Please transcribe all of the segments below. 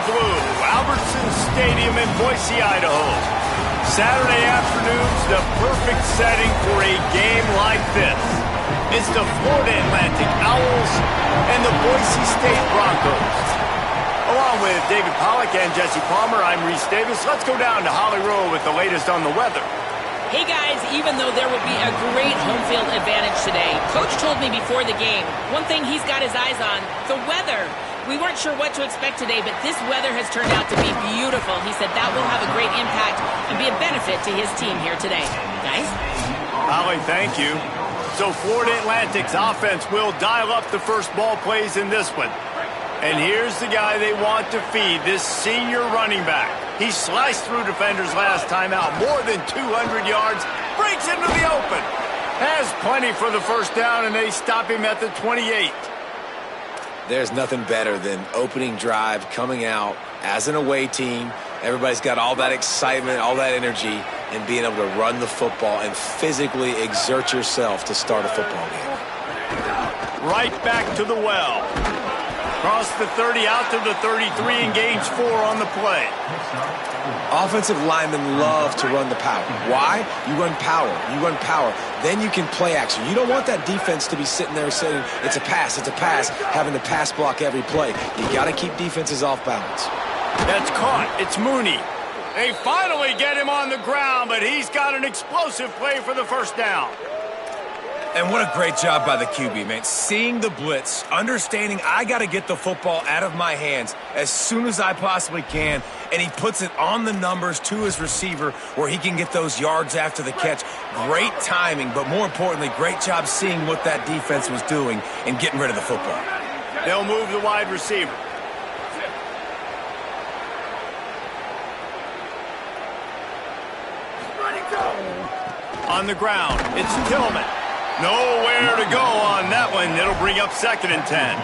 blue, Albertson Stadium in Boise, Idaho. Saturday afternoon's the perfect setting for a game like this. It's the Florida Atlantic Owls and the Boise State Broncos. Along with David Pollack and Jesse Palmer, I'm Reese Davis. Let's go down to Holly Rowe with the latest on the weather. Hey guys, even though there will be a great home field advantage today, Coach told me before the game, one thing he's got his eyes on, the weather. We weren't sure what to expect today, but this weather has turned out to be beautiful. He said that will have a great impact and be a benefit to his team here today. Guys? Holly, thank you. So Florida Atlantic's offense will dial up the first ball plays in this one. And here's the guy they want to feed, this senior running back. He sliced through defenders last time out, more than 200 yards, breaks into the open. Has plenty for the first down, and they stop him at the 28. There's nothing better than opening drive, coming out as an away team. Everybody's got all that excitement, all that energy, and being able to run the football and physically exert yourself to start a football game. Right back to the well. Across the 30, out to the 33, and gains 4 on the play. Offensive linemen love to run the power. Why? You run power. You run power. Then you can play action. You don't want that defense to be sitting there saying, it's a pass, having to pass block every play. You got to keep defenses off balance. That's caught. It's Mooney. They finally get him on the ground, but he's got an explosive play for the first down. And what a great job by the QB, man. Seeing the blitz, understanding I got to get the football out of my hands as soon as I possibly can, and he puts it on the numbers to his receiver where he can get those yards after the catch. Great timing, but more importantly, great job seeing what that defense was doing and getting rid of the football. They'll move the wide receiver. On the ground, it's Tillman. Nowhere to go on that one. It'll bring up 2nd and 10.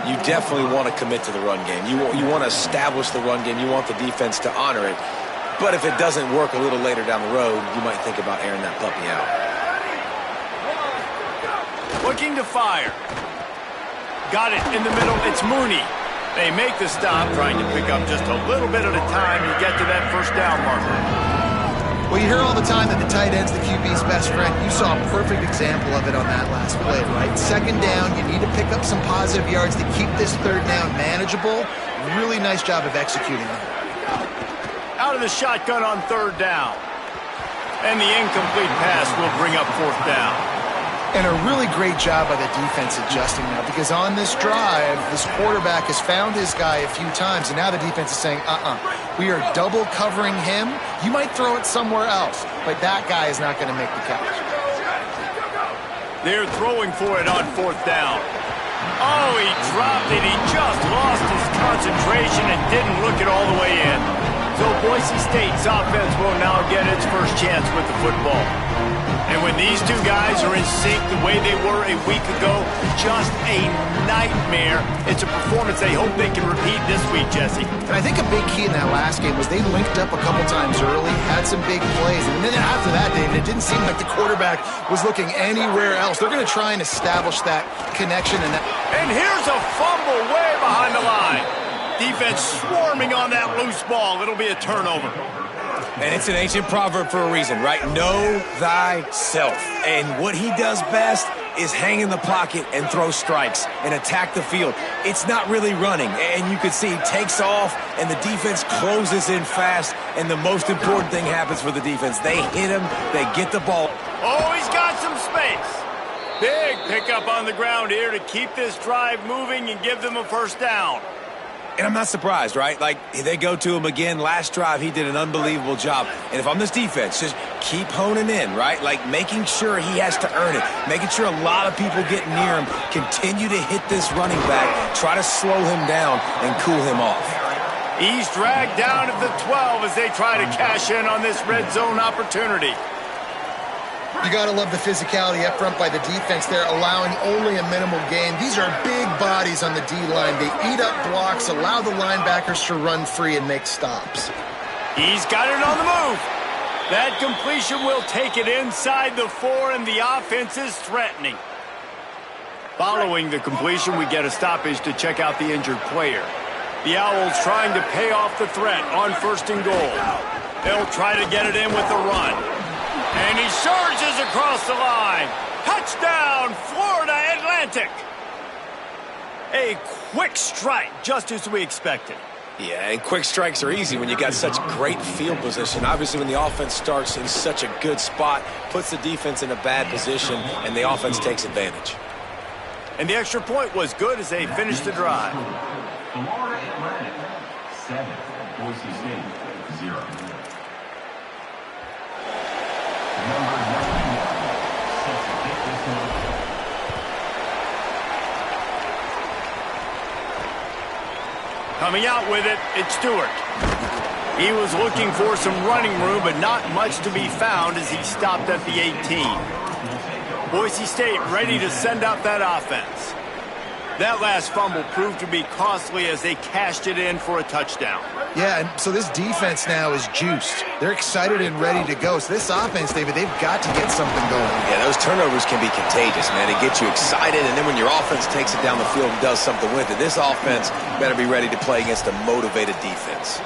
You definitely want to commit to the run game. You want to establish the run game. You want the defense to honor it. But if it doesn't work a little later down the road, you might think about airing that puppy out. Looking to fire. Got it in the middle. It's Mooney. They make the stop, trying to pick up just a little bit at a time to get to that first down marker. Well, you hear all the time that the tight end's the QB's best friend. You saw a perfect example of it on that last play, right? 2nd down, you need to pick up some positive yards to keep this 3rd down manageable. Really nice job of executing it. Out of the shotgun on 3rd down. And the incomplete pass will bring up 4th down. And a really great job by the defense adjusting now, because on this drive, this quarterback has found his guy a few times, and now the defense is saying, we are double covering him. You might throw it somewhere else, but that guy is not going to make the catch. They're throwing for it on 4th down. Oh, he dropped it. He just lost his concentration and didn't look it all the way in. So Boise State's offense will now get its first chance with the football. And when these two guys are in sync the way they were a week ago, just a nightmare. It's a performance they hope they can repeat this week, Jesse. And I think a big key in that last game was they linked up a couple times early, had some big plays, and then after that, David, it didn't seem like the quarterback was looking anywhere else. They're going to try and establish that connection. And here's a fumble way behind the line. Defense swarming on that loose ball. It'll be a turnover. And it's an ancient proverb for a reason, right? Know thyself. And what he does best is hang in the pocket and throw strikes and attack the field. It's not really running. And you can see he takes off and the defense closes in fast. And the most important thing happens for the defense. They hit him, they get the ball. Oh, he's got some space. Big pickup on the ground here to keep this drive moving and give them a first down. And I'm not surprised, right? Like, they go to him again. Last drive, he did an unbelievable job. And if I'm this defense, just keep honing in, right? Like, making sure he has to earn it. Making sure a lot of people get near him. Continue to hit this running back. Try to slow him down and cool him off. He's dragged down at the 12 as they try to cash in on this red zone opportunity. You got to love the physicality up front by the defense there, allowing only a minimal gain. These are big bodies on the D-line. They eat up blocks, allow the linebackers to run free and make stops. He's got it on the move. That completion will take it inside the 4, and the offense is threatening. Following the completion, we get a stoppage to check out the injured player. The Owls trying to pay off the threat on 1st and goal. They'll try to get it in with the run. And he surges across the line. Touchdown, Florida Atlantic. A quick strike, just as we expected. Yeah, and quick strikes are easy when you got such great field position. Obviously, when the offense starts in such a good spot, puts the defense in a bad position, and the offense takes advantage. And the extra point was good as they finished the drive. Florida Atlantic, 7. Boise State, 0. Number 91, set to kick this one. Coming out with it, it's Stewart. He was looking for some running room, but not much to be found as he stopped at the 18. Boise State ready to send out that offense. That last fumble proved to be costly as they cashed it in for a touchdown. Yeah, and so this defense now is juiced. They're excited and ready to go. So this offense, David, they've got to get something going. Yeah, those turnovers can be contagious, man. They get you excited, and then when your offense takes it down the field and does something with it, this offense better be ready to play against a motivated defense.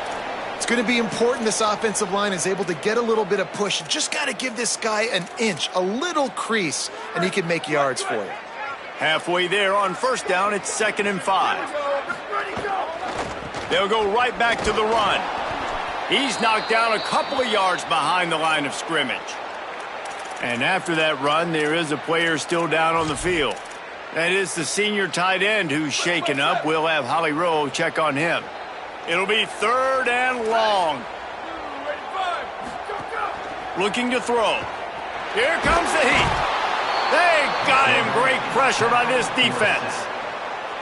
It's going to be important this offensive line is able to get a little bit of push. You just got to give this guy an inch, a little crease, and he can make yards for you. Halfway there on 1st down, it's 2nd and 5. They'll go right back to the run. He's knocked down a couple of yards behind the line of scrimmage. And after that run, there is a player still down on the field. That is the senior tight end who's shaken up. We'll have Holly Rowe check on him. It'll be 3rd and long. Looking to throw. Here comes the heat. They got him. Great pressure by this defense.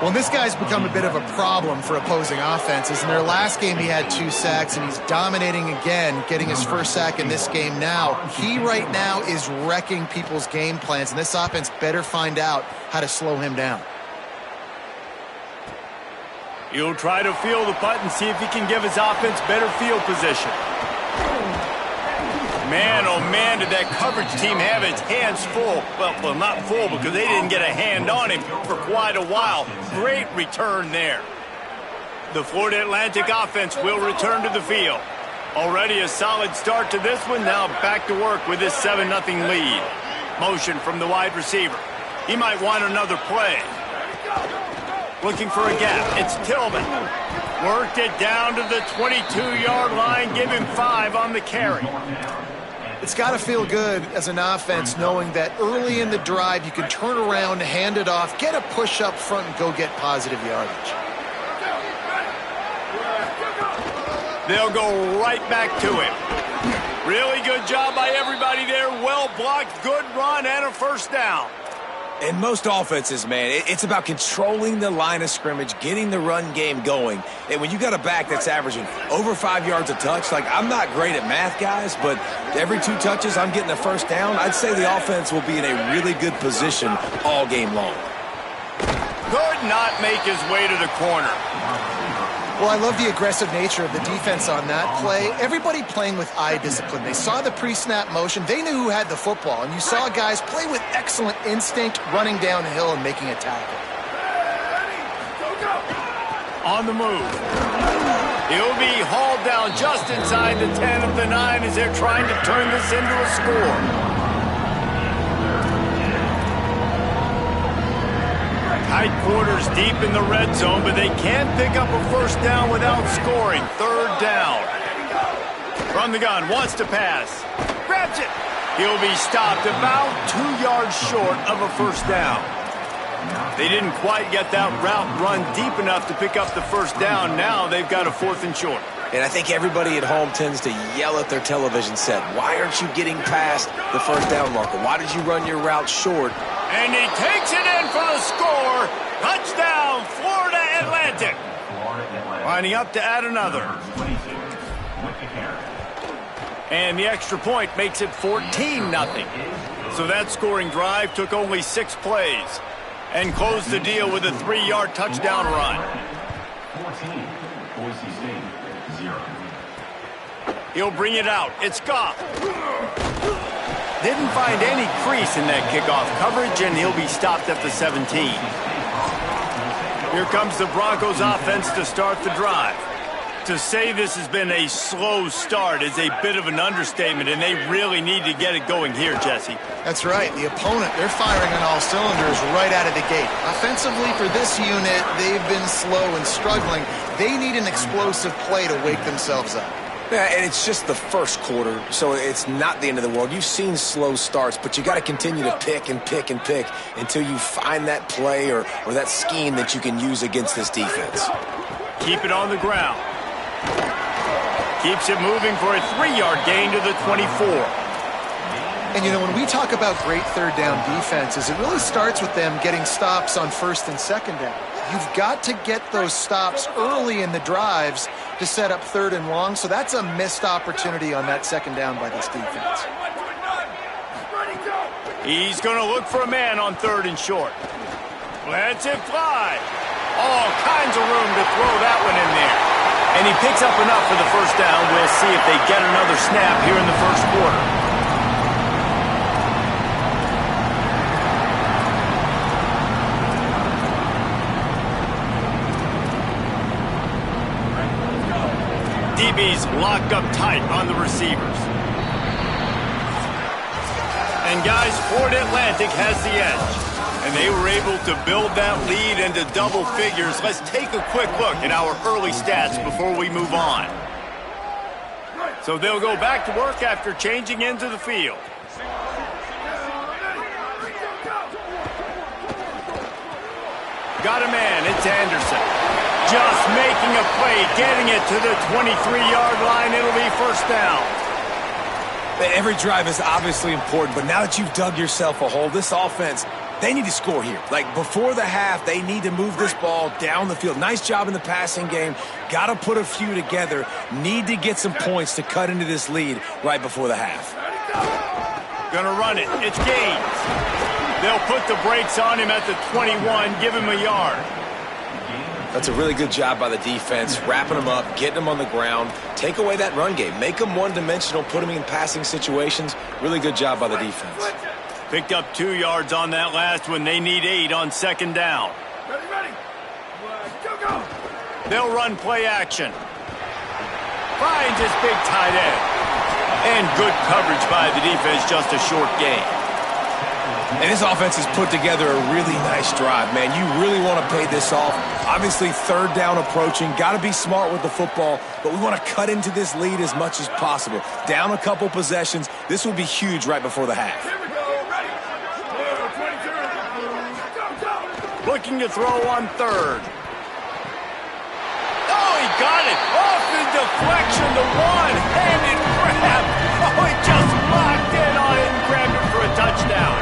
Well, this guy's become a bit of a problem for opposing offenses. In their last game, he had 2 sacks, and he's dominating again, getting his 1st sack in this game now. He right now is wrecking people's game plans, and this offense better find out how to slow him down. He'll try to feel the punt and see if he can give his offense better field position. Man, oh man, did that coverage team have its hands full. Well, not full because they didn't get a hand on him for quite a while. Great return there. The Florida Atlantic offense will return to the field. Already a solid start to this one. Now back to work with this 7-0 lead. Motion from the wide receiver. He might want another play. Looking for a gap. It's Tillman. Worked it down to the 22-yard line. Give him 5 on the carry. It's got to feel good as an offense knowing that early in the drive you can turn around, hand it off, get a push up front, and go get positive yardage. They'll go right back to him. Really good job by everybody there. Well blocked, good run, and a 1st down. In most offenses, man, it's about controlling the line of scrimmage, getting the run game going. And when you got a back that's averaging over 5 yards a touch, like I'm not great at math, guys, but every 2 touches I'm getting a 1st down, I'd say the offense will be in a really good position all game long. Could not make his way to the corner. Well, I love the aggressive nature of the defense on that play. Everybody playing with eye discipline. They saw the pre-snap motion. They knew who had the football. And you saw guys play with excellent instinct, running downhill and making a tackle. On the move. He'll be hauled down just inside the 10 of the 9 as they're trying to turn this into a score. Tight quarters deep in the red zone, but they can't pick up a 1st down without scoring. 3rd down. From the gun, wants to pass. Grabs it. He'll be stopped about 2 yards short of a 1st down. They didn't quite get that route run deep enough to pick up the 1st down. Now they've got a 4th and short. And I think everybody at home tends to yell at their television set. Why aren't you getting past the 1st down marker? Why did you run your route short? And he takes it in for the score. Touchdown, Florida Atlantic. Lining up to add another. And the extra point makes it 14-0. So that scoring drive took only 6 plays and closed the deal with a 3-yard touchdown run. 14, Boise State, 0. He'll bring it out. It's Goff. Didn't find any crease in that kickoff coverage, and he'll be stopped at the 17. Here comes the Broncos offense to start the drive. To say this has been a slow start is a bit of an understatement, and they really need to get it going here, Jesse. That's right. The opponent, they're firing on all cylinders right out of the gate. Offensively, for this unit, they've been slow and struggling. They need an explosive play to wake themselves up. Yeah, and it's just the first quarter, so it's not the end of the world. You've seen slow starts, but you got to continue to pick and pick and pick until you find that play or that scheme that you can use against this defense. Keep it on the ground. Keeps it moving for a 3-yard gain to the 24. And, you know, when we talk about great third down defenses, it really starts with them getting stops on first and second down. You've got to get those stops early in the drives to set up third and long, so that's a missed opportunity on that second down by this defense. He's going to look for a man on third and short. Lets it fly. All kinds of room to throw that one in there. And he picks up enough for the first down. We'll see if they get another snap here in the first quarter. DB's locked up tight on the receivers. And guys, Florida Atlantic has the edge. And they were able to build that lead into double figures. Let's take a quick look at our early stats before we move on. So they'll go back to work after changing into the field. Got a man, it's Anderson. Just making a play, getting it to the 23-yard line. It'll be first down. Every drive is obviously important, but now that you've dug yourself a hole, this offense, they need to score here. Like, before the half, they need to move this ball down the field. Nice job in the passing game. Got to put a few together. Need to get some points to cut into this lead right before the half. Gonna run it. It's Gaines. They'll put the brakes on him at the 21, give him a yard. That's a really good job by the defense, wrapping them up, getting them on the ground. Take away that run game. Make them one-dimensional, put them in passing situations. Really good job by the defense. Picked up 2 yards on that last one. They need 8 on second down. Ready. Go. They'll run play action. Finds his big tight end. And good coverage by the defense, just a short gain. And this offense has put together a really nice drive, man. You really want to pay this off. Obviously, third down approaching. Got to be smart with the football, but we want to cut into this lead as much as possible. Down a couple possessions. This will be huge right before the half. Looking to throw on third. Oh, he got it. Off the deflection, the one-handed grab. Oh, he just locked in on it and grabbed it for a touchdown.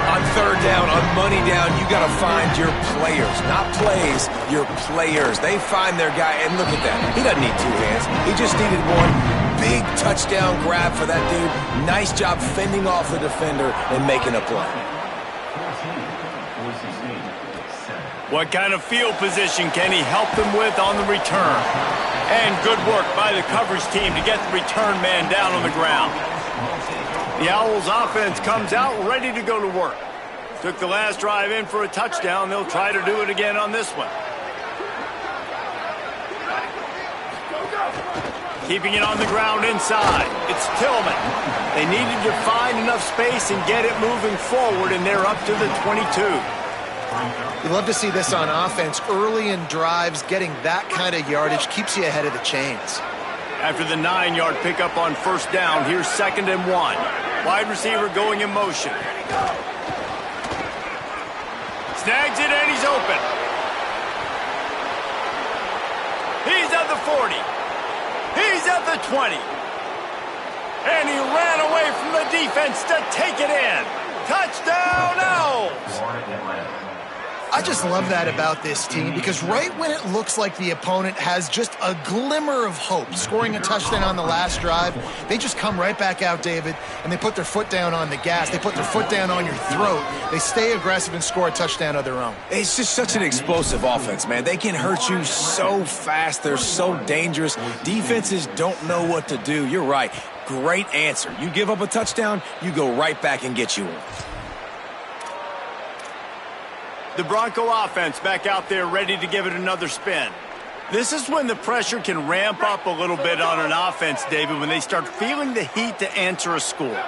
On third down, on money down, you got to find your players. Not plays, your players. They find their guy, and look at that. He doesn't need 2 hands. He just needed one. Big touchdown grab for that dude. Nice job fending off the defender and making a play. What kind of field position can he help them with on the return? And good work by the coverage team to get the return man down on the ground. The Owls offense comes out ready to go to work. Took the last drive in for a touchdown. They'll try to do it again on this one. Keeping it on the ground inside. It's Tillman. They needed to find enough space and get it moving forward, and they're up to the 22. You love to see this on offense. Early in drives, getting that kind of yardage keeps you ahead of the chains. After the 9-yard pickup on first down, here's 2nd and 1. Wide receiver going in motion. Snags it and he's open. He's at the 40. He's at the 20. And he ran away from the defense to take it in. Touchdown, Owls! I just love that about this team because right when it looks like the opponent has just a glimmer of hope, scoring a touchdown on the last drive, they just come right back out, David, and they put their foot down on the gas. They put their foot down on your throat. They stay aggressive and score a touchdown of their own. It's just such an explosive offense, man. They can hurt you so fast. They're so dangerous. Defenses don't know what to do. You're right. Great answer. You give up a touchdown, you go right back and get you one. The Bronco offense back out there ready to give it another spin. This is when the pressure can ramp up a little bit on an offense, David, when they start feeling the heat to answer a score.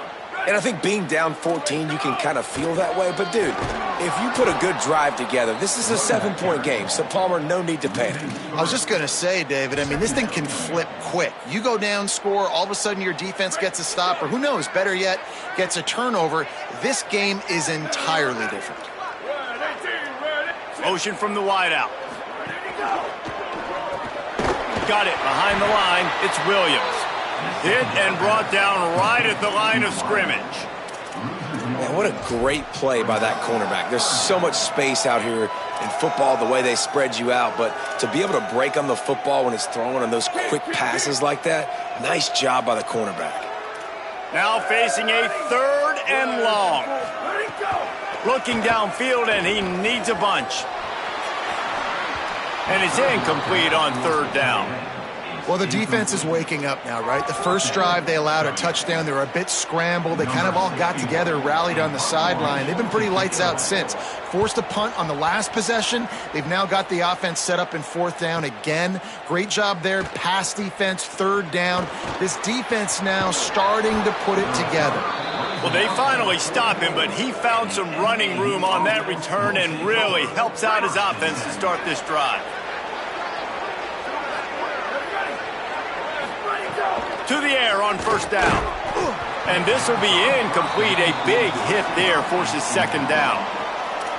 And I think being down 14, you can kind of feel that way. But, dude, if you put a good drive together, this is a 7-point game. So, Palmer, no need to panic. I was just going to say, David, I mean, this thing can flip quick. You go down, score, all of a sudden your defense gets a stop, or who knows, better yet, gets a turnover. This game is entirely different. Motion from the wideout. Got it behind the line. It's Williams. Hit and brought down right at the line of scrimmage. Man, what a great play by that cornerback. There's so much space out here in football, the way they spread you out. But to be able to break on the football when it's thrown on those quick passes like that, nice job by the cornerback. Now facing a 3rd and long. Looking downfield, and he needs a bunch. And it's incomplete on 3rd down. Well, the defense is waking up now, right? The first drive, they allowed a touchdown. They were a bit scrambled. They kind of all got together, rallied on the sideline. They've been pretty lights out since. Forced a punt on the last possession. They've now got the offense set up in 4th down again. Great job there. Pass defense, 3rd down. This defense now starting to put it together. Well, they finally stop him, but he found some running room on that return and really helps out his offense to start this drive. To the air on 1st down. And this will be incomplete. A big hit there forces 2nd down.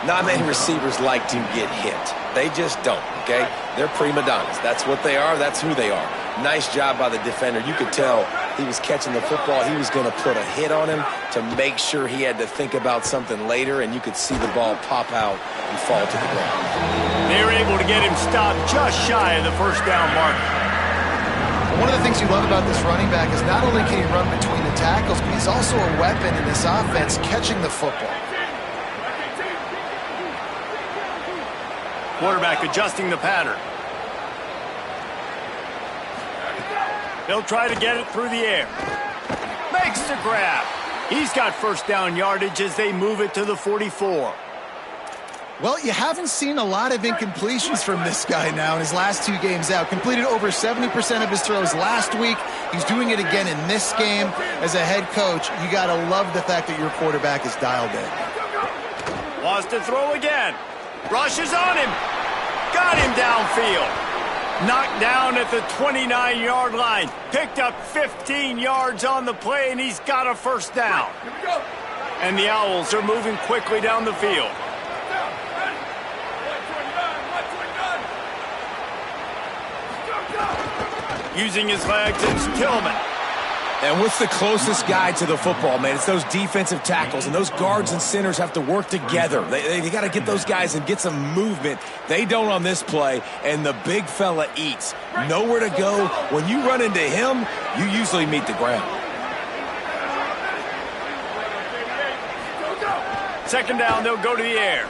Not many receivers like to get hit. They just don't, okay? They're prima donnas. That's what they are. That's who they are. Nice job by the defender. You could tell he was catching the football. He was going to put a hit on him to make sure he had to think about something later, and you could see the ball pop out and fall to the ground. They were able to get him stopped just shy of the 1st down mark. One of the things you love about this running back is not only can he run between the tackles, but he's also a weapon in this offense catching the football. Quarterback adjusting the pattern. They'll try to get it through the air. Makes the grab. He's got 1st down yardage as they move it to the 44. Well, you haven't seen a lot of incompletions from this guy now in his last 2 games out. Completed over 70% of his throws last week. He's doing it again in this game. As a head coach, you got to love the fact that your quarterback is dialed in. Wants to throw again. Rushes on him. Got him downfield. Knocked down at the 29-yard line. Picked up 15 yards on the play, and he's got a 1st down. And the Owls are moving quickly down the field. Using his legs, it's Tillman. And what's the closest guy to the football, man? It's those defensive tackles, and those guards and centers have to work together. They got to get those guys and get some movement. They don't on this play, and the big fella eats. Nowhere to go. When you run into him, you usually meet the ground. 2nd down, they'll go to the air.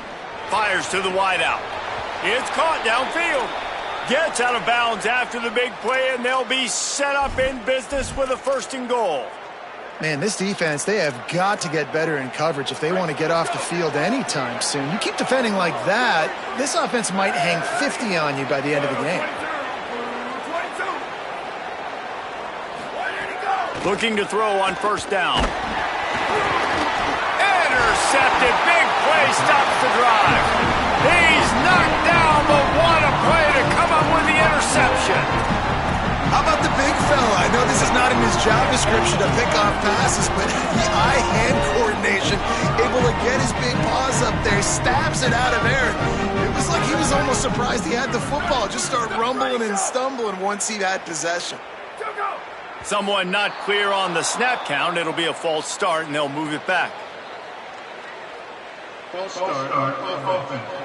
Fires to the wideout. It's caught downfield. Gets out of bounds after the big play, and they'll be set up in business with a 1st and goal. Man, this defense, they have got to get better in coverage if they want to get off the field anytime soon. You keep defending like that, this offense might hang 50 on you by the end of the game. Looking to throw on 1st down. Intercepted. Big play stops the drive. He's knocked down, but what a play to come up with the interception. How about the big fella? I know this is not in his job description to pick off passes, but the eye-hand coordination, able to get his big paws up there, stabs it out of air. It was like he was almost surprised he had the football. Just start rumbling and stumbling once he had possession. Someone not clear on the snap count. It'll be a false start, and they'll move it back. False start of offense.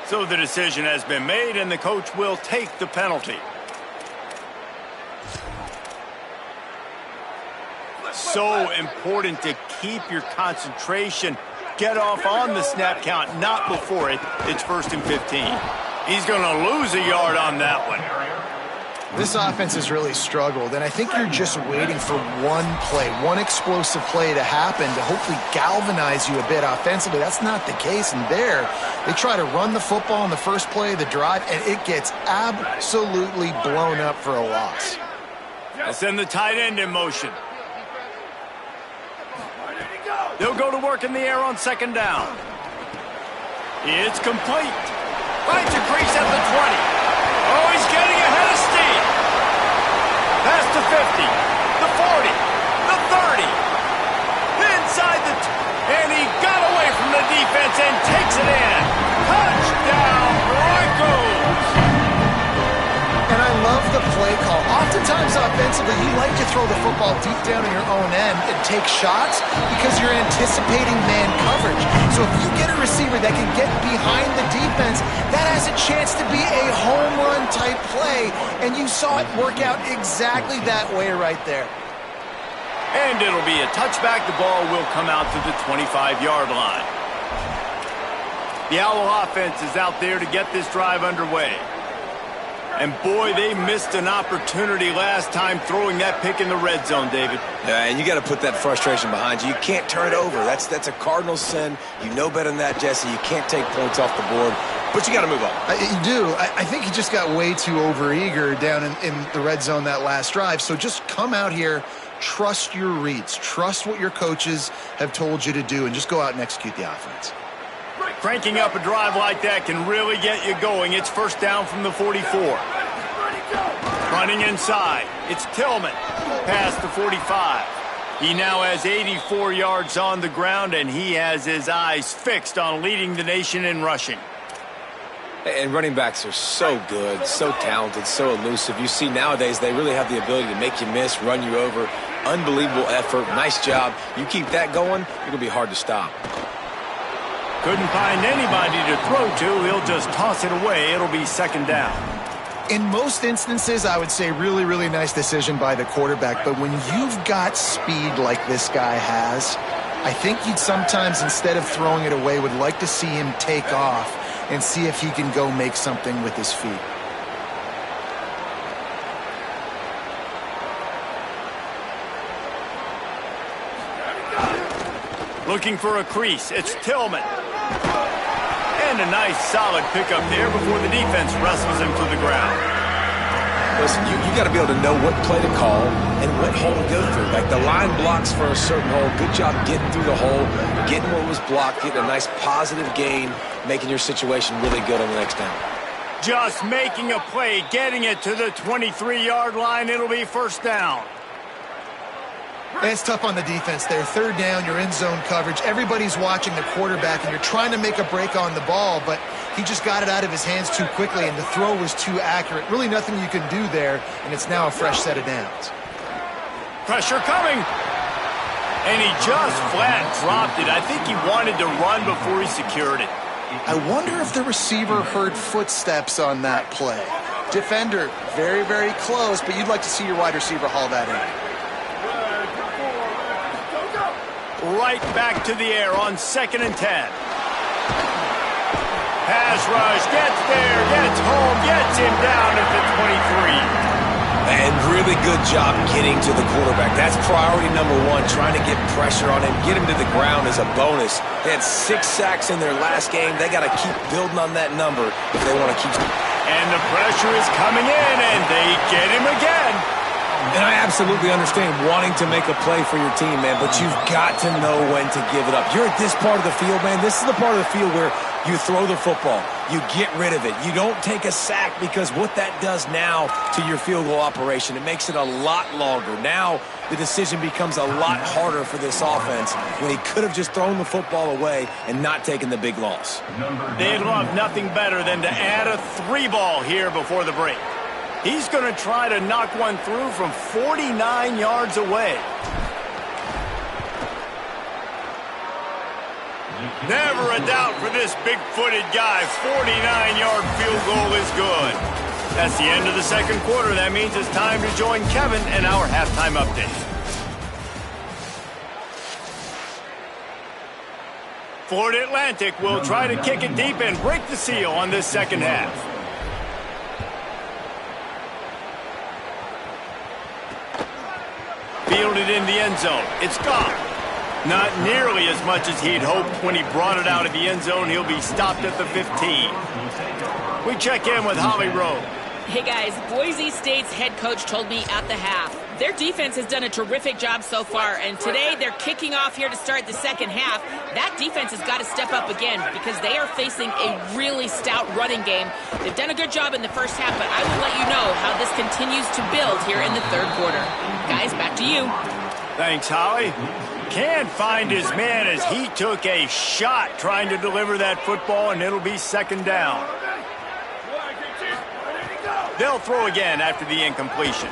So the decision has been made, and the coach will take the penalty. So important to keep your concentration. Get off on the snap count, not before it. It's 1st and 15. He's going to lose a yard on that one. This offense has really struggled, and I think you're just waiting for one play, one explosive play to happen to hopefully galvanize you a bit offensively. That's not the case, and there, they try to run the football in the first play of the drive, and it gets absolutely blown up for a loss. Let's send the tight end in motion. They'll go to work in the air on second down. It's complete. Finds a crease at the 20. Oh, he's getting ahead of steam. Past the 50, the 40, the 30. Inside the... and he got away from the defense and takes it in. Touchdown, Broncos. And I love the play call. Oftentimes offensively, you like to throw the football deep down in your own end and take shots because you're anticipating man coverage. So if you get a receiver that can get behind the defense, that has a chance to be a home run type play. And you saw it work out exactly that way right there. And it'll be a touchback. The ball will come out to the 25-yard line. The Owl offense is out there to get this drive underway. And boy, they missed an opportunity last time throwing that pick in the red zone, David. Yeah, and you got to put that frustration behind you. You can't turn it over. That's a cardinal sin. You know better than that, Jesse. You can't take points off the board, but you got to move on. You do. I think he just got way too overeager down in the red zone that last drive. So just come out here, trust your reads, trust what your coaches have told you to do, and just go out and execute the offense. Cranking up a drive like that can really get you going. It's first down from the 44. Running inside. It's Tillman. Past the 45. He now has 84 yards on the ground, and he has his eyes fixed on leading the nation in rushing. And running backs are so good, so talented, so elusive. You see nowadays they really have the ability to make you miss, run you over. Unbelievable effort. Nice job. You keep that going, you're going to be hard to stop. Couldn't find anybody to throw to. He'll just toss it away. It'll be second down. In most instances, I would say really, really nice decision by the quarterback. But when you've got speed like this guy has, I think you'd sometimes, instead of throwing it away, would like to see him take off and see if he can go make something with his feet. Looking for a crease. It's Tillman. And a nice solid pickup there before the defense wrestles him to the ground. Listen, you got to be able to know what play to call and what hole to go through. Like the line blocks for a certain hole. Good job getting through the hole, getting what was blocked, getting a nice positive gain, making your situation really good on the next down. Just making a play, getting it to the 23-yard line. It'll be first down. It's tough on the defense there. Third down, you're in zone coverage. Everybody's watching the quarterback, and you're trying to make a break on the ball, but he just got it out of his hands too quickly, and the throw was too accurate. Really nothing you can do there, and it's now a fresh set of downs. Pressure coming. And he just flat dropped it. I think he wanted to run before he secured it. I wonder if the receiver heard footsteps on that play. Defender, very, very close, but you'd like to see your wide receiver haul that in. Right back to the air on 2nd and 10. Pass rush, gets there, gets home, gets him down at the 23. And really good job getting to the quarterback. That's priority number one, trying to get pressure on him. Get him to the ground is a bonus. They had 6 sacks in their last game. They got to keep building on that number if they want to keep... And the pressure is coming in, and they get him again. And I absolutely understand wanting to make a play for your team, man, but you've got to know when to give it up. You're at this part of the field, man. This is the part of the field where you throw the football. You get rid of it. You don't take a sack, because what that does now to your field goal operation, it makes it a lot longer. Now the decision becomes a lot harder for this offense when he could have just thrown the football away and not taken the big loss. They'd love nothing better than to add a 3-ball here before the break. He's going to try to knock one through from 49 yards away. Never a doubt for this big-footed guy. 49-yard field goal is good. That's the end of the second quarter. That means it's time to join Kevin and our halftime update. Florida Atlantic will try to kick it deep and break the seal on this second half. in the end zone. It's gone. Not nearly as much as he'd hoped when he brought it out of the end zone. He'll be stopped at the 15. We check in with Holly Rowe. Hey guys, Boise State's head coach told me at the half their defense has done a terrific job so far, and today they're kicking off here to start the second half. That defense has got to step up again because they are facing a really stout running game. They've done a good job in the first half, but I will let you know how this continues to build here in the third quarter. Guys, back to you. Thanks, Holly. Can't find his man as he took a shot trying to deliver that football, and it'll be second down. They'll throw again after the incompletion.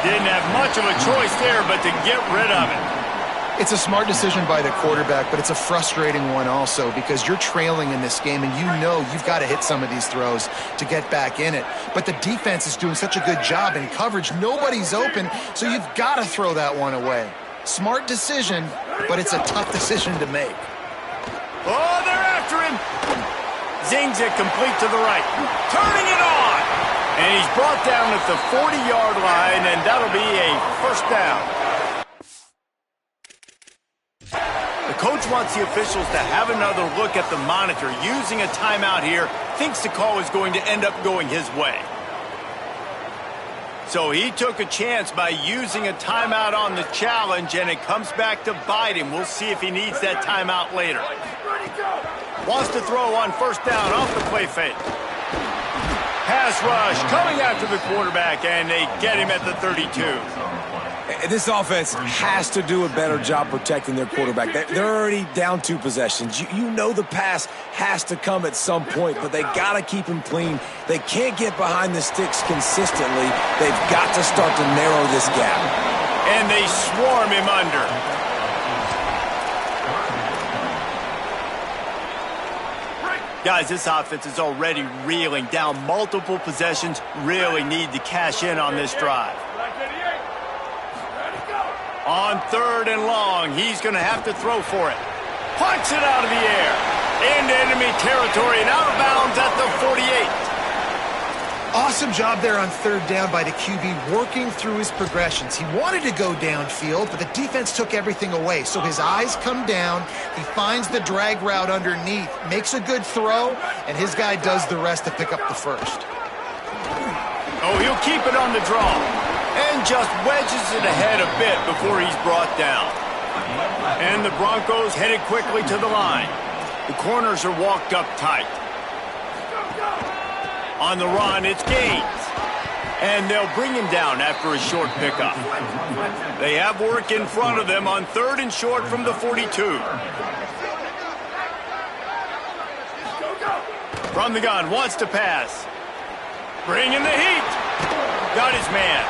Didn't have much of a choice there but to get rid of it. It's a smart decision by the quarterback, but it's a frustrating one also because you're trailing in this game and you know you've got to hit some of these throws to get back in it. But the defense is doing such a good job in coverage. Nobody's open, so you've got to throw that one away. Smart decision, but it's a tough decision to make. Oh, they're after him. Zings it complete to the right. Turning it on. And he's brought down at the 40-yard line, and that'll be a first down. The coach wants the officials to have another look at the monitor. Using a timeout here, thinks the call is going to end up going his way. So he took a chance by using a timeout on the challenge, and it comes back to bite him. We'll see if he needs that timeout later. Wants to throw on first down off the play fake. Pass rush coming after the quarterback, and they get him at the 32. This offense has to do a better job protecting their quarterback. They're already down 2 possessions. You know the pass has to come at some point, but they got to keep him clean. They can't get behind the sticks consistently. They've got to start to narrow this gap. And they swarm him under. Guys, this offense is already reeling down multiple possessions. Really need to cash in on this drive. On 3rd and long, he's going to have to throw for it. Punts it out of the air. Into enemy territory and out of bounds at the 48. Awesome job there on 3rd down by the QB, working through his progressions. He wanted to go downfield, but the defense took everything away. So his eyes come down, he finds the drag route underneath, makes a good throw, and his guy does the rest to pick up the first. Oh, he'll keep it on the draw, and just wedges it ahead a bit before he's brought down. And the Broncos headed quickly to the line. The corners are walked up tight. On the run, it's Gaines. And they'll bring him down after a short pickup. They have work in front of them on 3rd and short from the 42. From the gun, wants to pass. Bringing the heat. Got his man.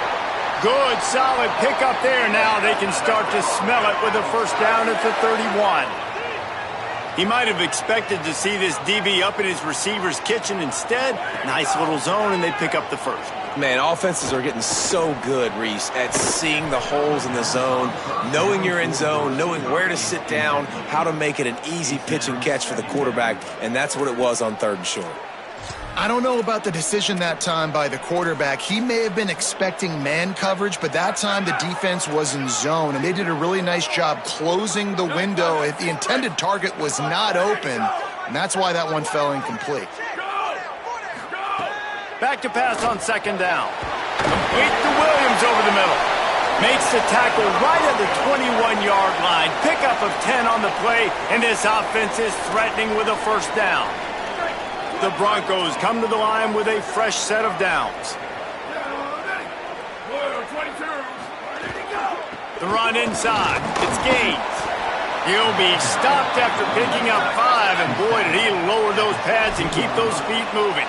Good, solid pickup there. Now they can start to smell it with a first down at the 31. He might have expected to see this DB up in his receiver's kitchen. Instead, nice little zone, and they pick up the first. Man, offenses are getting so good, Reese, at seeing the holes in the zone, knowing you're in zone, knowing where to sit down, how to make it an easy pitch and catch for the quarterback, and that's what it was on 3rd and short. I don't know about the decision that time by the quarterback. He may have been expecting man coverage, but that time the defense was in zone, and they did a really nice job closing the window if the intended target was not open, and that's why that one fell incomplete. Back to pass on 2nd down. Complete to Williams over the middle. Makes the tackle right at the 21-yard line. Pickup of 10 on the play, and this offense is threatening with a first down. The Broncos come to the line with a fresh set of downs. The run inside. It's Gaines. He'll be stopped after picking up 5, and boy, did he lower those pads and keep those feet moving.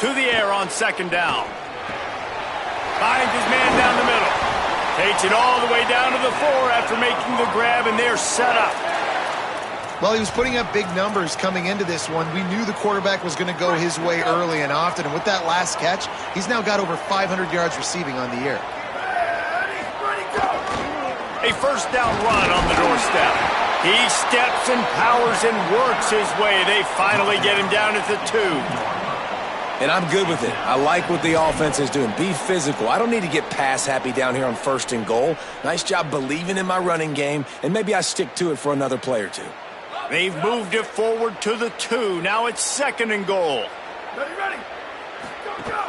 To the air on 2nd down. Finds his man down the middle. Takes it all the way down to the 4 after making the grab, and they're set up. Well, he was putting up big numbers coming into this one. We knew the quarterback was going to go his way early and often, and with that last catch, he's now got over 500 yards receiving on the year. A first down run on the doorstep. He steps and powers and works his way. They finally get him down at the 2. And I'm good with it. I like what the offense is doing. Be physical. I don't need to get pass happy down here on 1st and goal. Nice job believing in my running game, and maybe I stick to it for another play or two. They've moved it forward to the 2. Now it's 2nd and goal. Ready. Go.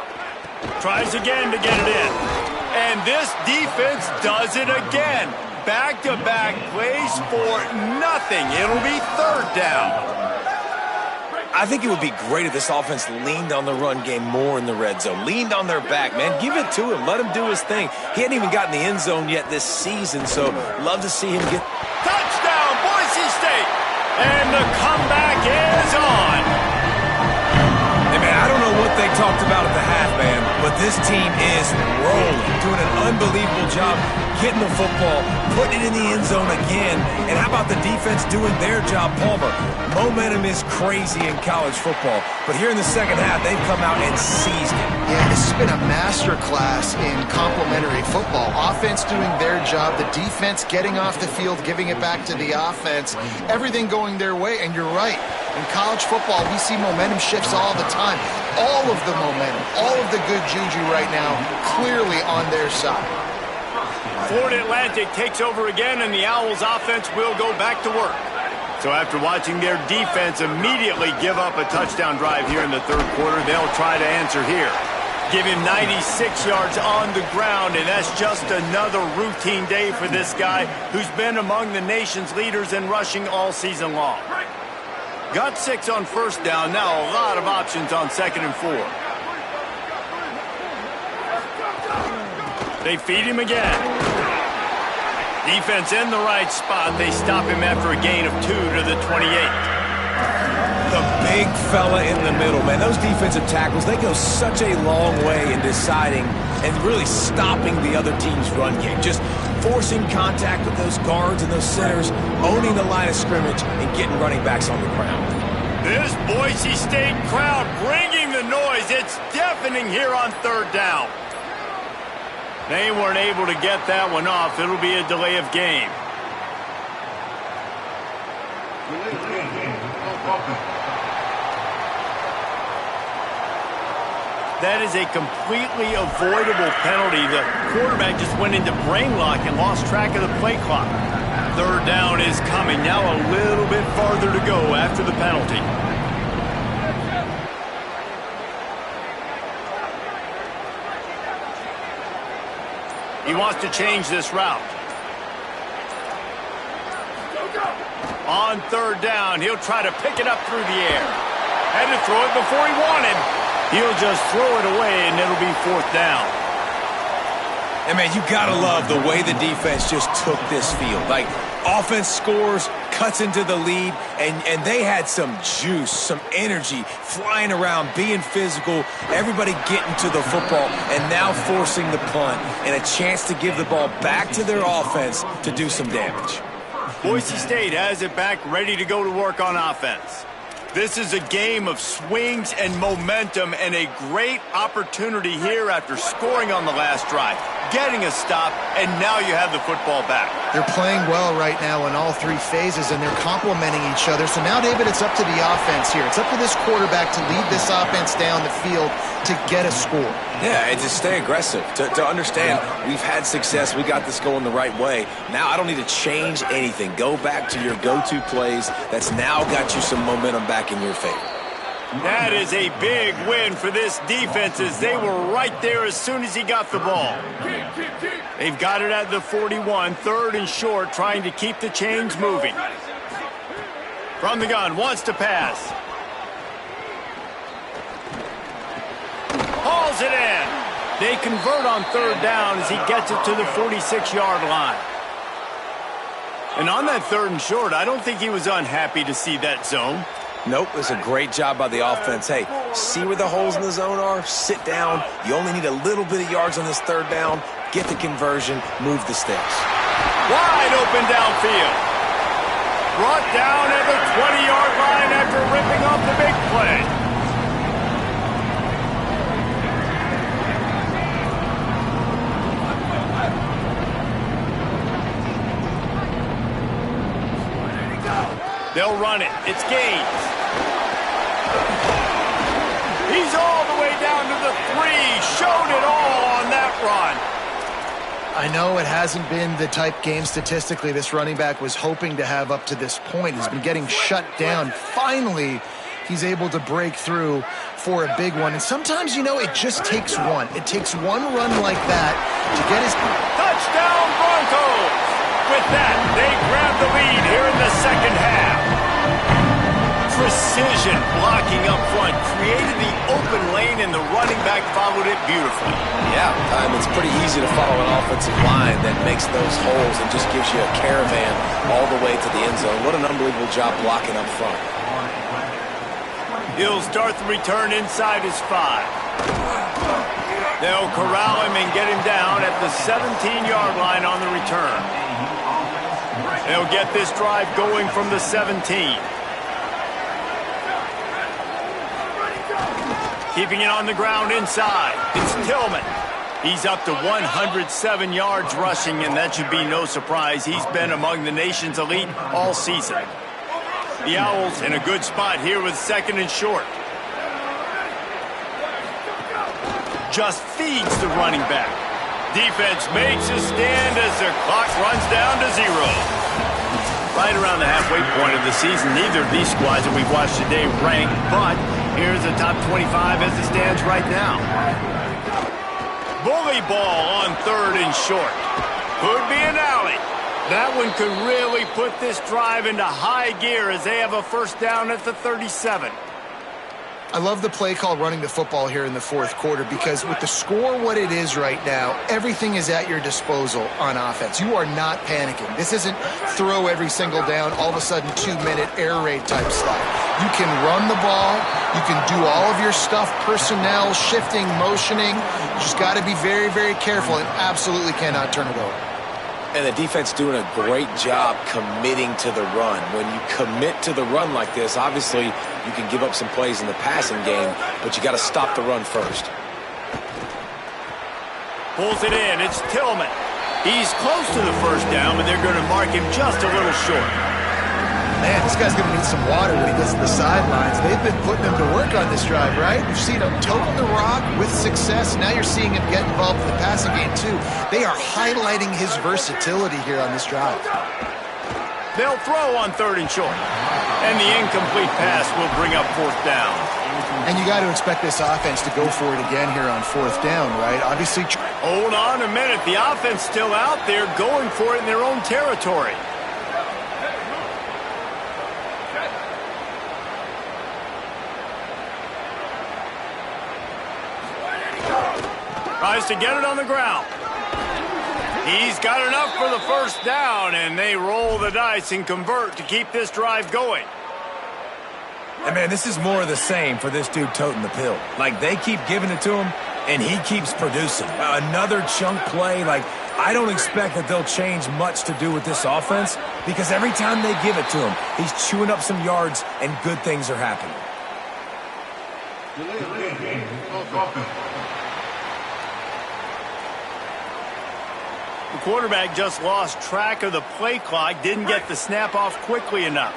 Tries again to get it in. And this defense does it again. Back-to-back plays for nothing. It'll be 3rd down. I think it would be great if this offense leaned on the run game more in the red zone. Leaned on their back, man. Give it to him. Let him do his thing. He hadn't even gotten the end zone yet this season, so love to see him get... Touchdown, Boise State! And the comeback is on. Hey, man, I don't know what they talked about at the half, man, but this team is rolling, doing an unbelievable job getting the football, putting it in the end zone again. And how about the defense doing their job, Palmer? Momentum is crazy in college football, but here in the second half, they've come out and seized it. Yeah, this has been a masterclass in complementary football. Offense doing their job, the defense getting off the field, giving it back to the offense, everything going their way. And you're right, in college football, we see momentum shifts all the time. All of the momentum, all of the good juju right now, clearly on their side. Florida Atlantic takes over again, and the Owls offense will go back to work. So after watching their defense immediately give up a touchdown drive here in the 3rd quarter, they'll try to answer here. Give him 96 yards on the ground, and that's just another routine day for this guy who's been among the nation's leaders in rushing all season long. Got 6 on 1st down, now a lot of options on 2nd and 4. They feed him again. Defense in the right spot. They stop him after a gain of 2 to the 28. The big fella in the middle, man. Those defensive tackles, they go such a long way in deciding and really stopping the other team's run game. Just forcing contact with those guards and those centers, owning the line of scrimmage, and getting running backs on the ground. This Boise State crowd bringing the noise. It's deafening here on 3rd down. They weren't able to get that one off. It'll be a delay of game. That is a completely avoidable penalty. The quarterback just went into brain lock and lost track of the play clock. 3rd down is coming. Now a little bit farther to go after the penalty. He wants to change this route. On 3rd down, he'll try to pick it up through the air. Had to throw it before he wanted. He'll just throw it away, and it'll be 4th down. And, man, you got to love the way the defense just took this field. Like, offense scores, cuts into the lead, and they had some juice, some energy, flying around, being physical, everybody getting to the football, and now forcing the punt and a chance to give the ball back to their offense to do some damage. Boise State has it back, ready to go to work on offense. This is a game of swings and momentum, and a great opportunity here after scoring on the last drive, getting a stop, and now you have the football back. They're playing well right now in all 3 phases, and they're complementing each other. So now, David, it's up to the offense here. It's up to this quarterback to lead this offense down the field to get a score. Yeah, and to stay aggressive, to understand we've had success, we got this going the right way. Now I don't need to change anything. Go back to your go-to plays. That's now got you some momentum back in your favor. That is a big win for this defense, as they were right there as soon as he got the ball. They've got it at the 41, 3rd and short, trying to keep the chains moving. From the gun, wants to pass. Hauls it in. They convert on 3rd down as he gets it to the 46-yard line. And on that 3rd and short, I don't think he was unhappy to see that zone. Nope, it's a great job by the offense. Hey, see where the holes in the zone are? Sit down. You only need a little bit of yards on this 3rd down. Get the conversion. Move the sticks. Wide open downfield. Brought down at the 20-yard line after ripping off the big play. They'll run it. It's Gaines. He's all the way down to the 3. Showed it all on that run. I know it hasn't been the type game statistically this running back was hoping to have up to this point. He's been getting shut down. Finally, he's able to break through for a big one. And sometimes, you know, it just takes one. It takes one run like that to get his... Touchdown Broncos! With that, they grab the lead here in the second half. Precision blocking up front created the open lane, and the running back followed it beautifully. Yeah, it's pretty easy to follow an offensive line that makes those holes and just gives you a caravan all the way to the end zone. What an unbelievable job blocking up front. He'll start the return inside his 5. They'll corral him and get him down at the 17-yard line on the return. They'll get this drive going from the 17. Keeping it on the ground inside. It's Tillman. He's up to 107 yards rushing, and that should be no surprise. He's been among the nation's elite all season. The Owls in a good spot here with 2nd and short. Just feeds the running back. Defense makes a stand as the clock runs down to 0. Right around the halfway point of the season, neither of these squads that we've watched today rank, but here's the top 25 as it stands right now. Bully ball on 3rd and short. Could be an alley. That one could really put this drive into high gear as they have a first down at the 37. I love the play call running the football here in the 4th quarter because with the score what it is right now, everything is at your disposal on offense. You are not panicking. This isn't throw every single down, all of a sudden 2-minute air raid type stuff. You can run the ball. You can do all of your stuff, personnel, shifting, motioning. You just got to be very, very careful and absolutely cannot turn it over. And the defense doing a great job committing to the run. When you commit to the run like this, obviously you can give up some plays in the passing game, but you got to stop the run first. Pulls it in. It's Tillman. He's close to the first down, but they're going to mark him just a little short. Man, this guy's going to need some water when he gets to the sidelines. They've been putting him to work on this drive, right? You've seen him toting the rock with success. Now you're seeing him get involved in the passing game, too. They are highlighting his versatility here on this drive. They'll throw on 3rd and short. And the incomplete pass will bring up 4th down. And you got to expect this offense to go for it again here on 4th down, right? Obviously. Hold on a minute. The offense still out there going for it in their own territory. Tries to get it on the ground. He's got enough for the first down, and they roll the dice and convert to keep this drive going. And, man, this is more of the same for this dude toting the pill. Like, they keep giving it to him, and he keeps producing. Another chunk play. Like, I don't expect that they'll change much to do with this offense because every time they give it to him, he's chewing up some yards, and good things are happening. The quarterback just lost track of the play clock, didn't get the snap off quickly enough.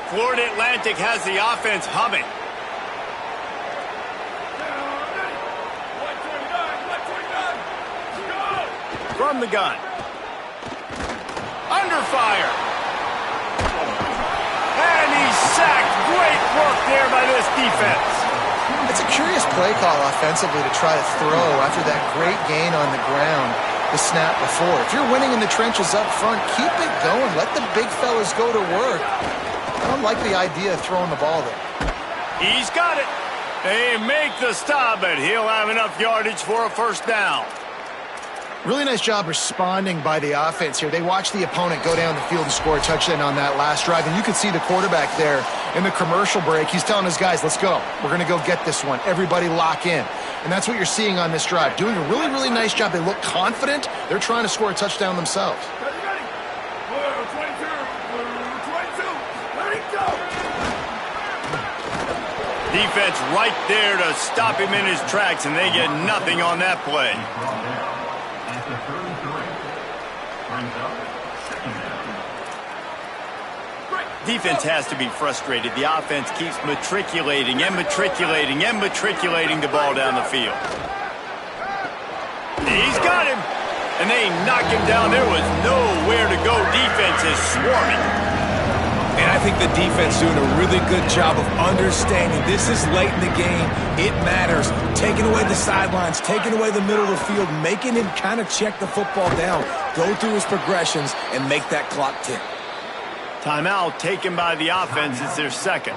Florida Atlantic has the offense humming. From the gun. Under fire. And he's sacked. Great work there by this defense. It's a curious play call offensively to try to throw after that great gain on the ground the snap before. If you're winning in the trenches up front, keep it going. Let the big fellas go to work. I don't like the idea of throwing the ball there. He's got it. They make the stop, but he'll have enough yardage for a first down. Really nice job responding by the offense here. They watched the opponent go down the field and score a touchdown on that last drive, and you could see the quarterback there in the commercial break. He's telling his guys, let's go. We're going to go get this one. Everybody lock in. And that's what you're seeing on this drive. Doing a really, really nice job. They look confident. They're trying to score a touchdown themselves. Defense right there to stop him in his tracks, and they get nothing on that play. Defense has to be frustrated. The offense keeps matriculating and matriculating and matriculating the ball down the field. He's got him. And they knock him down. There was nowhere to go. Defense is swarming. And I think the defense doing a really good job of understanding this is late in the game. It matters. Taking away the sidelines, taking away the middle of the field, making him kind of check the football down, go through his progressions, and make that clock tick. Timeout taken by the offense is their second.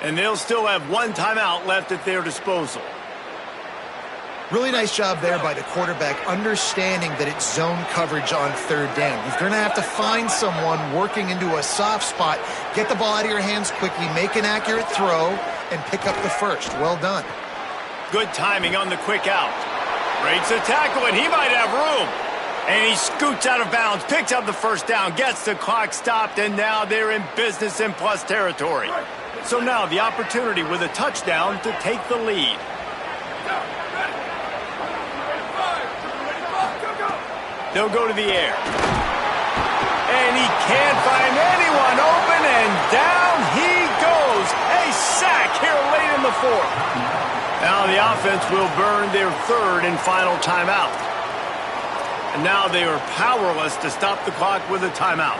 And they'll still have one timeout left at their disposal. Really nice job there by the quarterback, understanding that it's zone coverage on third down. You're going to have to find someone working into a soft spot, get the ball out of your hands quickly, make an accurate throw, and pick up the first. Well done. Good timing on the quick out. Breaks a tackle, and he might have room. And he scoots out of bounds, picks up the first down, gets the clock stopped, and now they're in business in plus territory. So now the opportunity with a touchdown to take the lead. They'll go to the air. And he can't find anyone open, and down he goes. A sack here late in the fourth. Now the offense will burn their third and final timeout. And now they are powerless to stop the clock with a timeout.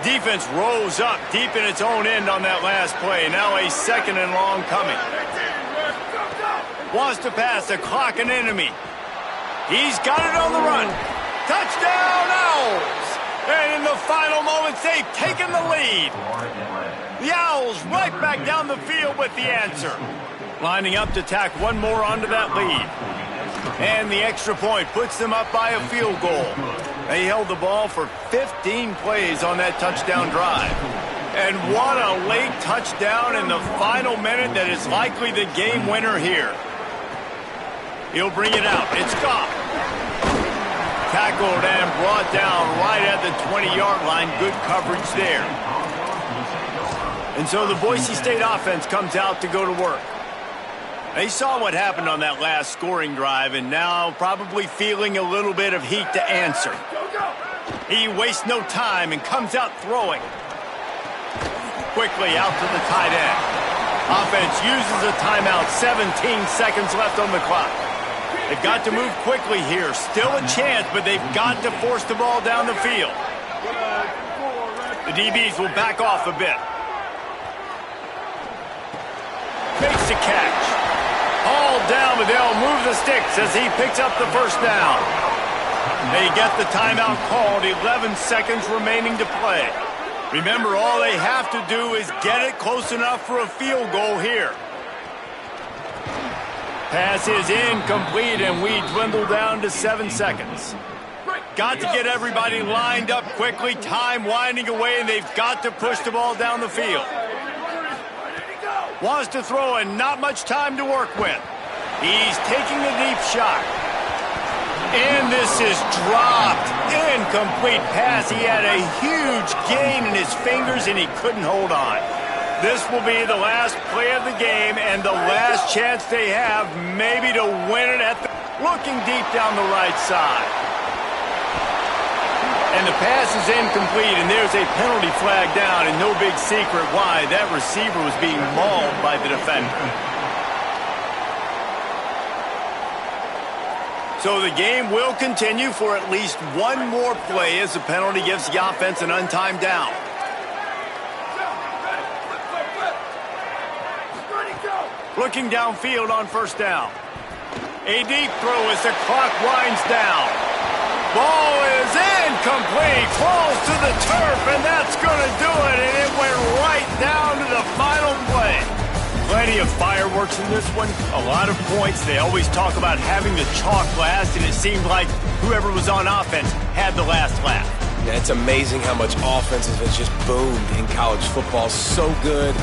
Defense rose up deep in its own end on that last play. Now a second and long coming. Wants to pass the clock an enemy. He's got it on the run. Touchdown, Owls! And in the final moments, they've taken the lead. The Owls right back down the field with the answer. Lining up to tack one more onto that lead. And the extra point puts them up by a field goal. They held the ball for 15 plays on that touchdown drive. And what a late touchdown in the final minute that is likely the game winner here. He'll bring it out. It's Ncaa. Tackled and brought down right at the 20-yard line. Good coverage there. And so the Boise State offense comes out to go to work. They saw what happened on that last scoring drive and now probably feeling a little bit of heat to answer. He wastes no time and comes out throwing. Quickly out to the tight end. Offense uses a timeout. 17 seconds left on the clock. They've got to move quickly here. Still a chance, but they've got to force the ball down the field. The DBs will back off a bit. Makes the catch. All down, but they'll move the sticks as he picks up the first down. They get the timeout called. 11 seconds remaining to play. Remember, all they have to do is get it close enough for a field goal here. Pass is incomplete, and we dwindle down to 7 seconds. Got to get everybody lined up quickly. Time winding away, and they've got to push the ball down the field. Wants to throw, and not much time to work with. He's taking the deep shot. And this is dropped. Incomplete pass. He had a huge gain in his fingers, and he couldn't hold on. This will be the last play of the game and the last chance they have maybe to win it at the... Looking deep down the right side. And the pass is incomplete, and there's a penalty flag down, and no big secret why. That receiver was being mauled by the defender. So the game will continue for at least one more play as the penalty gives the offense an untimed down. Looking downfield on first down. A deep throw as the clock winds down. Ball is incomplete. Falls to the turf, and that's going to do it. And it went right down to the final play. Plenty of fireworks in this one. A lot of points. They always talk about having the chalk last, and it seemed like whoever was on offense had the last laugh. Yeah, it's amazing how much offense has just boomed in college football. So good.